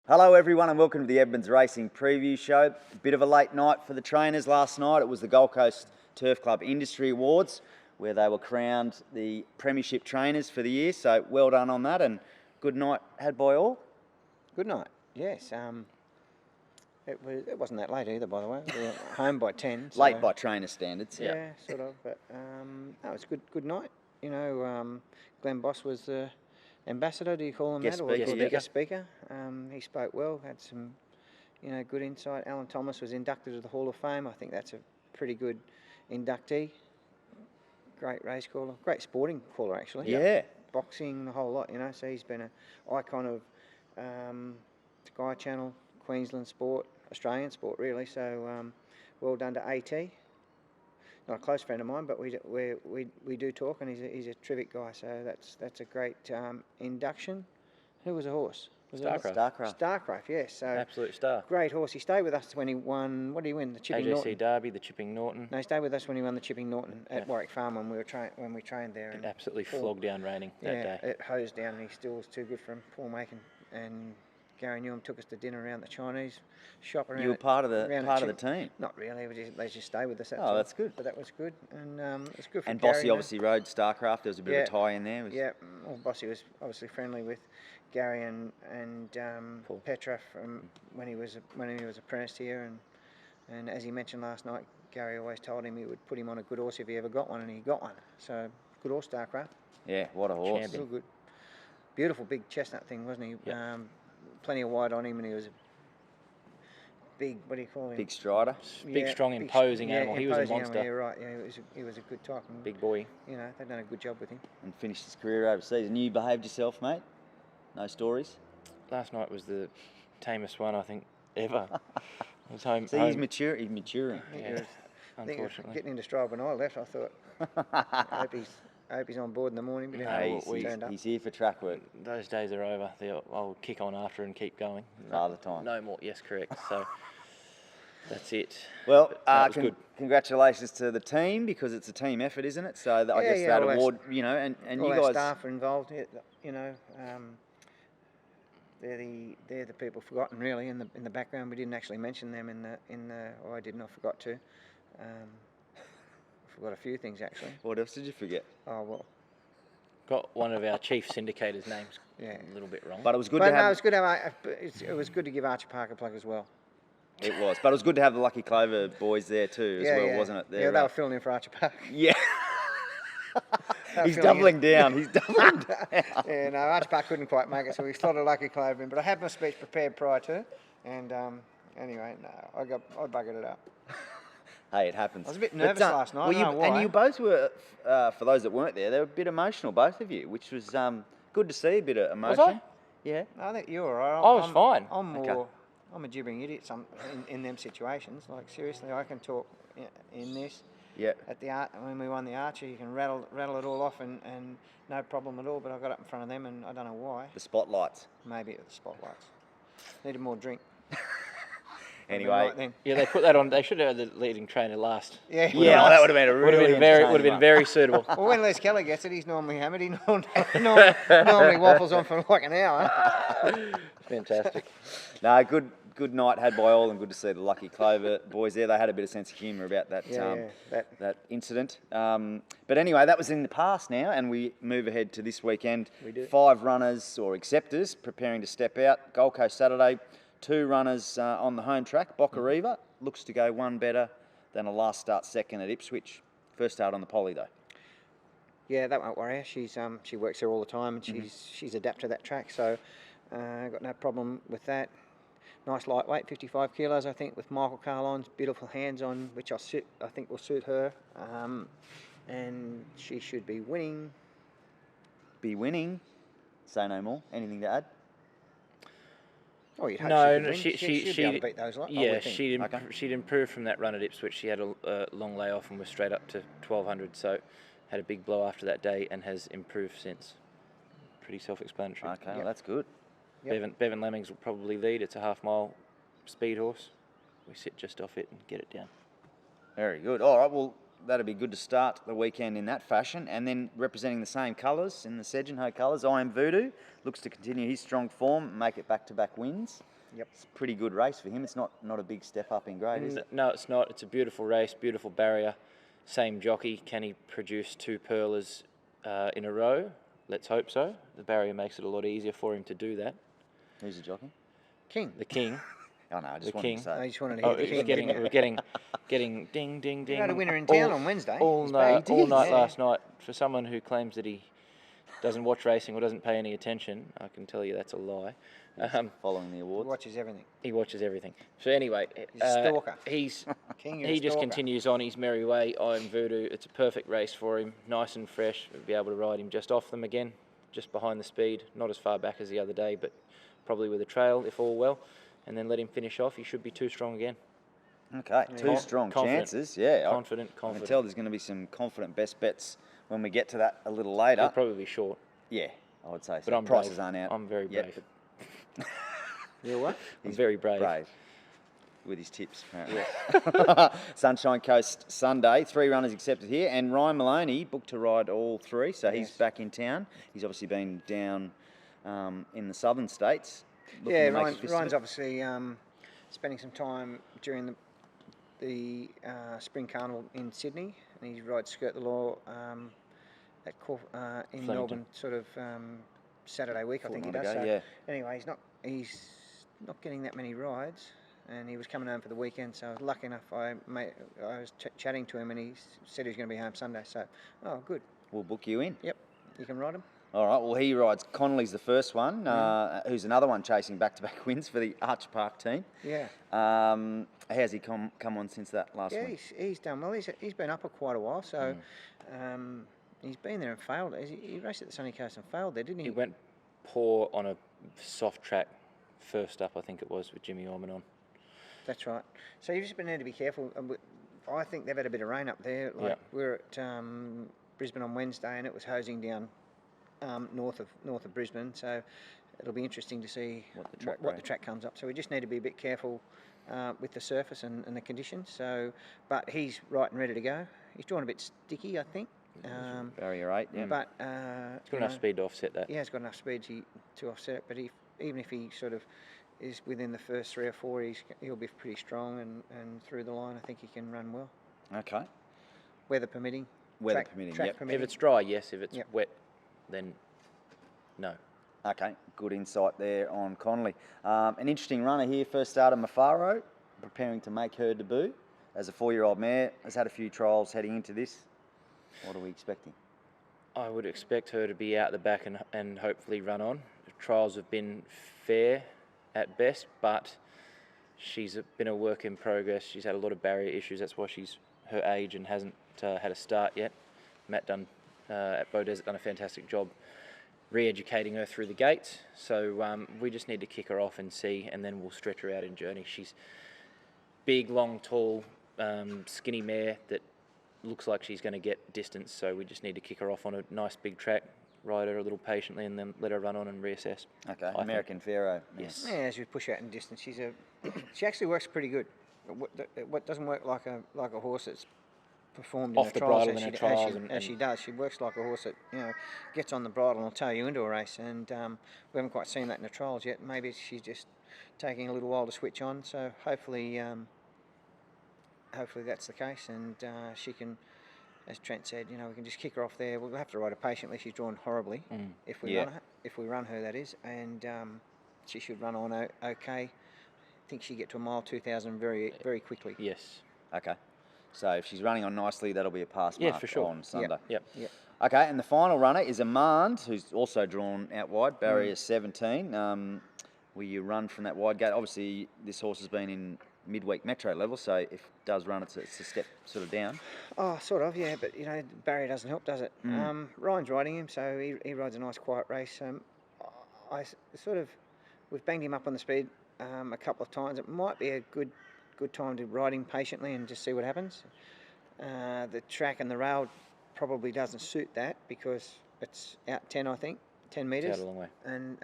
Hello everyone and welcome to the Edmonds Racing Preview Show. A bit of a late night for the trainers last night. It was the Gold Coast Turf Club Industry Awards where they were crowned the Premiership trainers for the year. So well done on that and good night had by all. Good night, yes. It wasn't that late either, by the way. We were home by 10. So Late by trainer standards. yeah, sort of. But no, it was a good night. You know, Glenn Boss was the ambassador, do you call him Guest that? speaker, Or yeah. guest speaker. He spoke well, had some, good insight. Alan Thomas was inducted to the Hall of Fame. I think that's a pretty good inductee. Great race caller, great sporting caller actually. Yeah. Boxing, the whole lot, so he's been an icon of Sky Channel, Queensland sport, Australian sport really. So well done to AT. Not a close friend of mine, but we do talk, and he's a terrific guy. So that's a great induction. Who was a horse? Was Starcraft. Starcraft, yes. So absolute star. Great horse. He stayed with us when he won. What did he win? The Chipping AJC Norton. Derby, the Chipping Norton. No, he stayed with us when he won the Chipping Norton at Warwick Farm when we trained there. And absolutely flogged down raining that day. It hosed down, and he still was too good for him. Paul Macon and Gary Newham took us to dinner around the Chinese shop around. You were part of the team. Not really. They just stayed with us. That's good. But that was good, and it's good for. And Gary, Bossy obviously rode Starcraft. There was a bit of a tie in there. Yeah. Well, Bossy was obviously friendly with Gary and Petra from when he was apprenticed here, and as he mentioned last night, Gary always told him he would put him on a good horse if he ever got one, and he got one. So good horse, Starcraft. Yeah, what a horse. Real good. Beautiful big chestnut thing, wasn't he? Yep. Plenty of wide on him, and he was a big, what do you call him? Big strider. Big, strong, imposing animal. He was a monster. Animal, yeah, right. Yeah, he was a good type. And, big boy. They've done a good job with him. And finished his career overseas. And you behaved yourself, mate? No stories? Last night was the tamest one I think ever. I was home. See, he's maturing. Yeah, unfortunately. Getting into stride when I left, I thought, I hope he's on board in the morning. But he's here for track work. Those days are over. I'll kick on after and keep going. Father time. No more. Yes, correct. So that's it. Well, good. Congratulations to the team because it's a team effort, isn't it? So I guess that award, and all you guys. Our staff are involved. They're the people forgotten really in the background. We didn't actually mention them or I didn't. I forgot to. Forgot a few things actually. What else did you forget? Oh well. Got one of our chief syndicators' names a little bit wrong. But it was good to have. No, it was good to give Archie Parker a plug as well. It was, but it was good to have the Lucky Clover boys there too, wasn't it? They were filling in for Archie Parker. Yeah. He's doubling down. Yeah, no, Archie Parker couldn't quite make it, so we slotted Lucky Clover in. But I had my speech prepared prior to, and anyway, no, I buggered it up. Hey, it happens. I was a bit nervous last night. And you both were, for those that weren't there, they were a bit emotional, both of you, which was good to see a bit of emotion. Was I? Yeah. I think you were right. I was fine. I'm a gibbering idiot in them situations. Like seriously, I can talk in this. Yeah. At the when we won the Archer, you can rattle it all off and no problem at all. But I got up in front of them and I don't know why. The spotlights. Maybe it was the spotlights. Needed more drink. Anyway, yeah, they put that on. They should have had the leading trainer last. Yeah, that would have been very suitable. Well, when Les Kelly gets it, he's normally hammered. He normally waffles on for like an hour. Fantastic. No, good night had by all, and good to see the Lucky Clover boys there. They had a bit of sense of humour about that that incident. But anyway, that was in the past now, and we move ahead to this weekend. We do. 5 runners or acceptors preparing to step out. Gold Coast Saturday. 2 runners on the home track. Boccariva looks to go one better than a last start second at Ipswich. First start on the poly though. Yeah, that won't worry her. She works there all the time, and she's adapted to that track, so got no problem with that. Nice lightweight, 55 kilos, I think, with Michael Carlon's beautiful hands on, which I think will suit her. And she should be winning. Say no more. Anything to add? Oh, you'd hope no, she'd be able to beat those. Yeah, she'd improved from that run at Ipswich. She had a long layoff and was straight up to 1200, so had a big blow after that day and has improved since. Pretty self-explanatory. Okay, well, that's good. Yep. Bevan Lemmings will probably lead. It's a half-mile speed horse. We sit just off it and get it down. Very good. All right, well, that'd be good to start the weekend in that fashion. And then representing the same colours in the Sedgenho colours, I Am Voodoo looks to continue his strong form, make it back-to-back wins. Yep. It's a pretty good race for him. It's not a big step up in grade, is it? No, it's not. It's a beautiful race, beautiful barrier. Same jockey. Can he produce 2 pearlers in a row? Let's hope so. The barrier makes it a lot easier for him to do that. Who's the jockey? King. The King. Oh no, I just The wanted King. to say. I just wanted to hear the King. We're getting ding, ding, ding. We had a winner in town on Wednesday. All He's night, back. all night Yeah. last night. For someone who claims that he doesn't watch racing or doesn't pay any attention, I can tell you that's a lie. Following the He awards. watches everything. He watches everything. So anyway, He's a stalker. He King, you're a just stalker. continues on his merry way. I Am Voodoo. It's a perfect race for him. Nice and fresh. We'll be able to ride him just off them again, just behind the speed. Not as far back as the other day, but probably with a trail if all well. And then let him finish off. He should be too strong again. Okay, two strong Confident. chances. Yeah, Confident. I can tell there's going to be some confident best bets when we get to that a little later. He'll probably be short. Yeah, I would say so. But I'm Prices brave. aren't out. I'm very yet, brave. but You're what? I'm very brave. with his tips, apparently. Sunshine Coast Sunday, 3 runners accepted here, and Ryan Maloney booked to ride all 3, so he's Yes. back in town. He's obviously been down in the southern states. looking Yeah, to make a fist of Ryan's it. obviously spending some time during the Spring Carnival in Sydney, and he rides Skirt the Law in Flemington. Melbourne, sort of Saturday week, I think he does. Fortnight So ago, anyway, he's not getting that many rides, and he was coming home for the weekend. So I was lucky enough. I was chatting to him, and he said he was going to be home Sunday. So, oh, good. We'll book you in. Yep, you can ride him. All right, well, he rides Connolly's the first one, who's another one chasing back-to-back wins for the Archer Park team. Yeah. How's he come on since that last Yeah, week? he's done well. He's been up for quite a while, so he's been there and failed. He raced at the Sunny Coast and failed there, didn't he? He went poor on a soft track first up, I think it was, with Jimmy Orman on. That's right. So you've just been there to be careful. I think they've had a bit of rain up there. Like Yeah. we were at Brisbane on Wednesday, and it was hosing down north of Brisbane. So it'll be interesting to see What the track comes up. So we just need to be a bit careful with the surface and the conditions. So, but he's right and ready to go. He's drawn a bit sticky, I think. Barrier 8, yeah. But He's got enough speed to offset that. he has got enough speed to offset it. But even if he sort of is within the first 3 or 4, he'll be pretty strong, and through the line, I think he can run well. Okay. Weather permitting. Weather permitting, track yep. permitting. If it's dry, yes. If it's Yep. wet, then no. Okay, good insight there on Connolly. An interesting runner here, first starter Mafaro, preparing to make her debut as a 4-year-old mare. Has had a few trials heading into this. What are we expecting? I would expect her to be out the back and hopefully run on. The trials have been fair at best, but she's been a work in progress. She's had a lot of barrier issues. That's why she's her age and hasn't had a start yet. Matt at Bow Desert done a fantastic job re-educating her through the gates. So we just need to kick her off and see, and then we'll stretch her out in journey. She's big, long, tall, skinny mare that looks like she's going to get distance. So we just need to kick her off on a nice big track, ride her a little patiently, and then let her run on and reassess. Okay, American Pharaoh. Yes. Yeah, as we push out in distance, she actually works pretty good. What doesn't work like a horse that's performed Off in the the trials, bridle in a trials as she does. She works like a horse that gets on the bridle and will tow you into a race. And we haven't quite seen that in the trials yet. Maybe she's just taking a little while to switch on. So hopefully that's the case, and she can. As Trent said, we can just kick her off there. We'll have to ride her patiently. She's drawn horribly if we run her, that is, and she should run on okay. I think she get to a mile 2,000 very very quickly. Yes. Okay. So if she's running on nicely, that'll be a pass Yeah, mark for sure. on Sunday. Yep. Okay, and the final runner is Amand, who's also drawn out wide, barrier 17. Will you run from that wide gate? Obviously, this horse has been in midweek metro level, so if it does run, it's a step sort of down. Oh, sort of, yeah, but the barrier doesn't help, does it? Ryan's riding him, so he rides a nice quiet race. We've banged him up on the speed a couple of times. It might be a good time to ride him patiently and just see what happens. The track and the rail probably doesn't suit that because it's out 10 metres. It's out a long way. And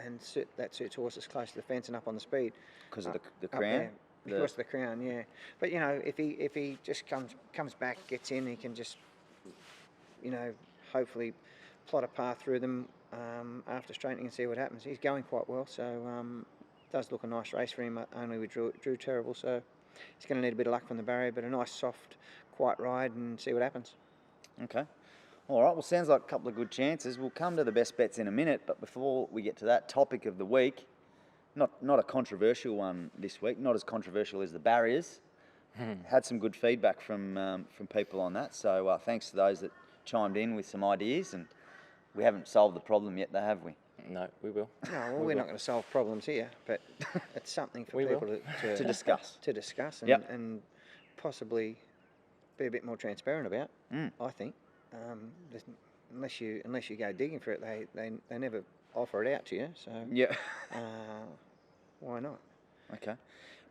that suits horses close to the fence and up on the speed. Because of the Up crown? there. Because of the crown, yeah. But you know, if he just comes back, gets in, he can just, you know, hopefully plot a path through them after straightening and see what happens. He's going quite well, so does look a nice race for him. Only with Drew Terrible, so he's going to need a bit of luck from the barrier, but a nice soft, quiet ride and see what happens. Okay. All right. Well, sounds like a couple of good chances. We'll come to the best bets in a minute, but before we get to that topic of the week, not a controversial one this week. Not as controversial as the barriers. Had some good feedback from people on that. So thanks to those that chimed in with some ideas, and we haven't solved the problem yet, though, have we? No, we will. No, well, we're not going to solve problems here, but it's something for people to discuss. To discuss and, Yep. and possibly be a bit more transparent about. I think, unless you go digging for it, they never offer it out to you. So Yeah. why not? Okay.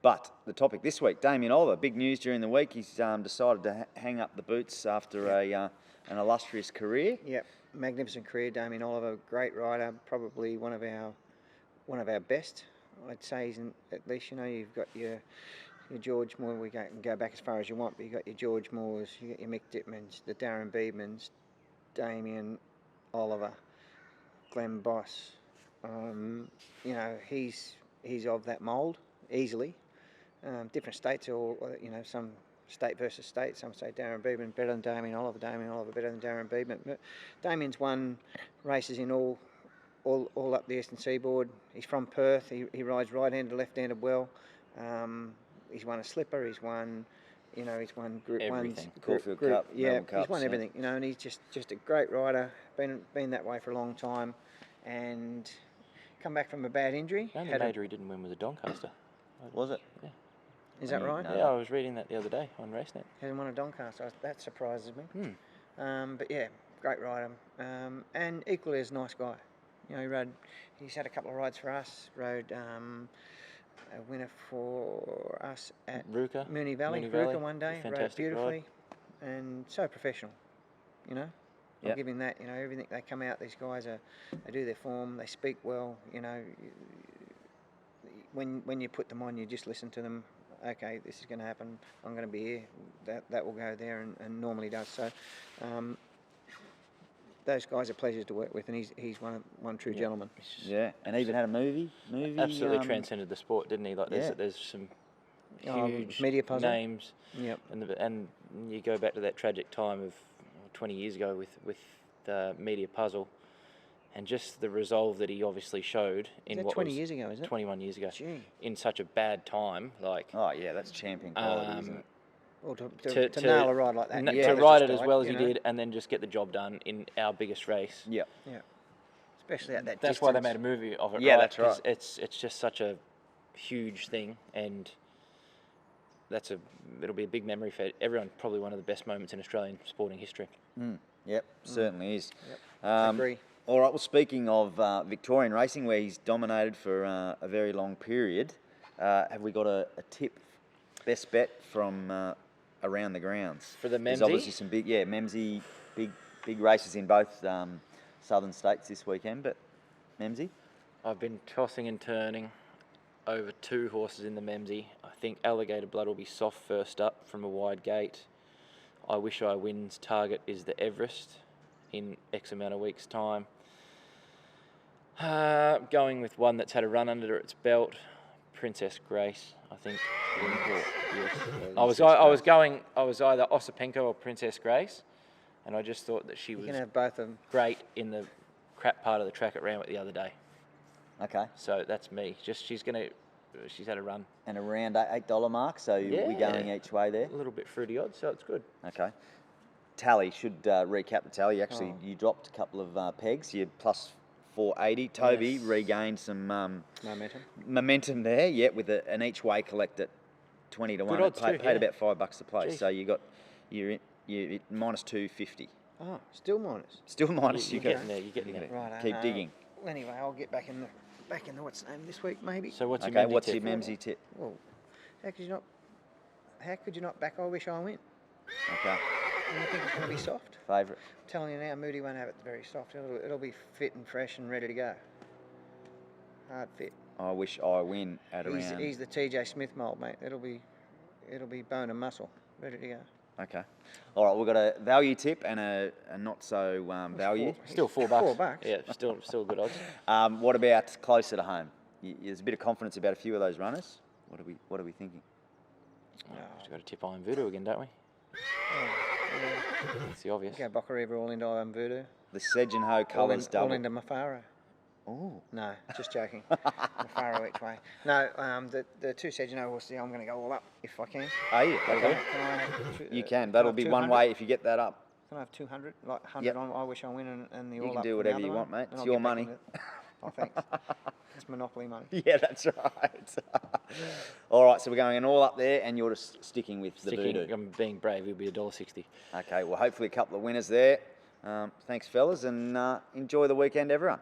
But the topic this week, Damien Oliver, big news during the week. He's decided to hang up the boots after an illustrious career. Yep, magnificent career, Damien Oliver, great rider, probably one of our best. I'd say he's at least, you know, you've got your George Moore. We can go back as far as you want, but you got your George Moores, you got your Mick Dittmans, the Darren Beedmans, Damien Oliver, Glenn Boss. You know, he's of that mould easily. Different states, or you know, some state versus state. Some say Darren Beedman better than Damien Oliver better than Darren Beedman. But Damien's won races in all up the eastern seaboard. He's from Perth. He rides right-handed, left-handed well. He's won a slipper. He's won, you know, he's won Group Everything. Ones. Caulfield Group, Cup, yeah, Melbourne he's Cups, won yeah. everything. You know, and he's just a great rider. Been that way for a long time, and come back from a bad injury. The only major he didn't win was a Doncaster. Was it? Yeah. Is that right? No. Yeah, I was reading that the other day on RaceNet. Hasn't won a Doncaster. That surprises me. But yeah, great rider, and equally as a nice guy. You know, he's had a couple of rides for us. Rode a winner for us at Ruka. Moonee Valley. Moonee Valley, Ruka one day, rode fantastic beautifully, and so professional. You know, I'll Yep. give him that. You know, everything they come out. These guys they do their form. They speak well. You know, when you put them on, you just listen to them. Okay, this is going to happen. I'm going to be here. That will go there, and normally does. So, those guys are pleasures to work with, and he's one true gentleman. Yeah, and even had a movie. Absolutely transcended the sport, didn't he? Like yeah. there's some Oh, huge Media Puzzle. names. Yep. And you go back to that tragic time of 20 years ago with the Media Puzzle, and just the resolve that he obviously showed in Is that what 20 was years ago, isn't it? 21 years ago, Gee. in such a bad time, like Oh yeah, that's champion quality, isn't it? Or to nail a ride like that. to your brother ride just it as died, well as you he know? did, and then just get the job done in our biggest race. Yeah. Yeah. Especially at that That's why they distance. made a movie of it. Yeah, right? that's 'Cause right. It's just such a huge thing, and it'll be a big memory for everyone. Probably one of the best moments in Australian sporting history. Yep, certainly is. Agree. All right. Well, speaking of Victorian racing, where he's dominated for a very long period, have we got a tip, best bet from around the grounds For the There's Memsie? obviously some Memsie, big races in both southern states this weekend. But Memsie, I've been tossing and turning over 2 horses in the Memsie. I think Alligator Blood will be soft first up from a wide gate. I Wish I Win's target is the Everest in X amount of weeks' time. Going with one that's had a run under its belt, Princess Grace. I think. I was either Osipenko or Princess Grace, and I just thought that she You was can have both of them. great in the crap part of the track at Randwick the other day. okay, So that's me. She's had a run. and around $8 mark. So we're going each way there. A little bit fruity odds, so it's good. Okay. Tally, should recap the tally. Actually, you dropped a couple of pegs. You're plus 480. Toby Yes. regained some Momentum. momentum there, yeah, with an each way collect at 20 to 1. odds Paid too, yeah. about $5 a place. Jeez. So you're minus 250. Oh, still minus. Still minus. You're You getting there. You're getting there. Right. Keep digging. Anyway, I'll get back in the what's name this week maybe. So what's your Okay, Memsie what's tip? your Memsie tip? Well, how could you not back I Wish I Win? Okay, And you think it's going to be soft? favourite. I'm telling you now, Moody won't have it very soft. It'll be fit and fresh and ready to go. hard fit. I wish I win at around. He's the TJ Smith mould, mate. It'll be bone and muscle, ready to go. Okay. All right, we've got a value tip and a not so value. Still $4. $4. Yeah, still good odds. What about closer to home? There's a bit of confidence about a few of those runners. What are we thinking? We've got to tip Iron Voodoo again, don't we? That's the obvious. Go Boccariva all into Iron Voodoo. The Sedge and Ho colours All double. into Mafaro. Oh. No, just joking. Mafaro each way. No, the two Sedgeno horses, I'm going to go all up if I can. Oh, yeah. Can Okay. I have You can. That'll be one way if you get that up. Can I have 200? Like 100 Yep. on I Wish I Win and the You all can up do from the whatever other you one, want, mate. and It's I'll your get back money. on it. Oh, thanks. It's Monopoly money. Yeah, that's right. All right, so we're going all up there, and you're just sticking with the Voodoo. I'm being brave. It'll be $1.60. Okay, well, hopefully a couple of winners there. Thanks, fellas, and enjoy the weekend, everyone.